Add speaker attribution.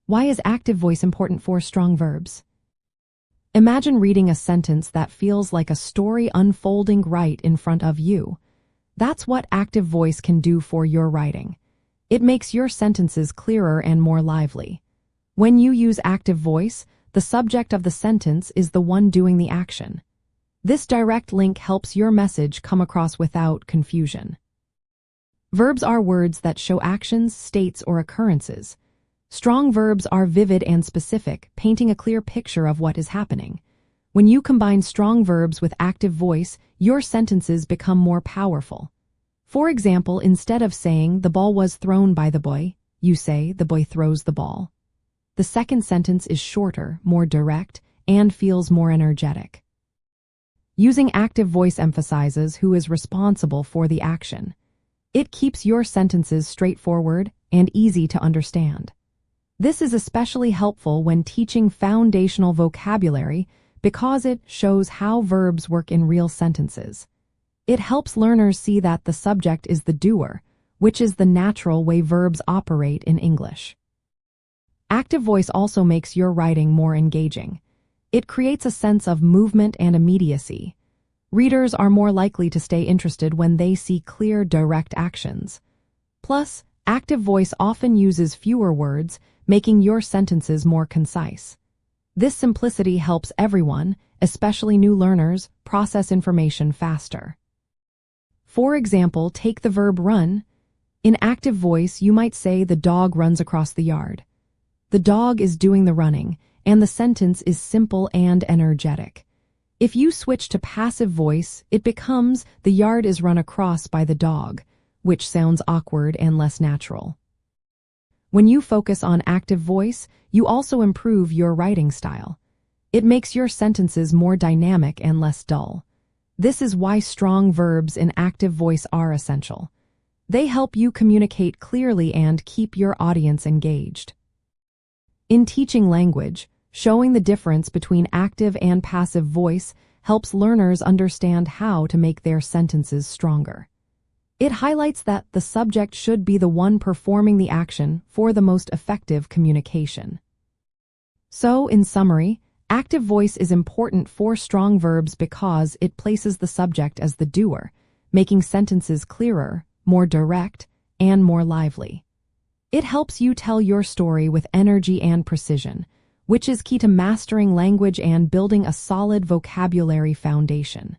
Speaker 1: Why is active voice important for strong verbs? Imagine reading a sentence that feels like a story unfolding right in front of you. That's what active voice can do for your writing. It makes your sentences clearer and more lively. When you use active voice, the subject of the sentence is the one doing the action. This direct link helps your message come across without confusion. Verbs are words that show actions, states, or occurrences. Strong verbs are vivid and specific, painting a clear picture of what is happening. When you combine strong verbs with active voice, your sentences become more powerful. For example, instead of saying, "The ball was thrown by the boy," you say, "The boy throws the ball." The second sentence is shorter, more direct, and feels more energetic. Using active voice emphasizes who is responsible for the action. It keeps your sentences straightforward and easy to understand. This is especially helpful when teaching foundational vocabulary because it shows how verbs work in real sentences. It helps learners see that the subject is the doer, which is the natural way verbs operate in English. Active voice also makes your writing more engaging. It creates a sense of movement and immediacy. Readers are more likely to stay interested when they see clear, direct actions. Plus, active voice often uses fewer words, making your sentences more concise. This simplicity helps everyone, especially new learners, process information faster. For example, take the verb run. In active voice, you might say, "The dog runs across the yard." The dog is doing the running, and the sentence is simple and energetic. If you switch to passive voice, it becomes, "The yard is run across by the dog," which sounds awkward and less natural. When you focus on active voice, you also improve your writing style. It makes your sentences more dynamic and less dull. This is why strong verbs in active voice are essential. They help you communicate clearly and keep your audience engaged. In teaching language, showing the difference between active and passive voice helps learners understand how to make their sentences stronger. It highlights that the subject should be the one performing the action for the most effective communication. So, in summary, active voice is important for strong verbs because it places the subject as the doer, making sentences clearer, more direct, and more lively. It helps you tell your story with energy and precision, which is key to mastering language and building a solid vocabulary foundation.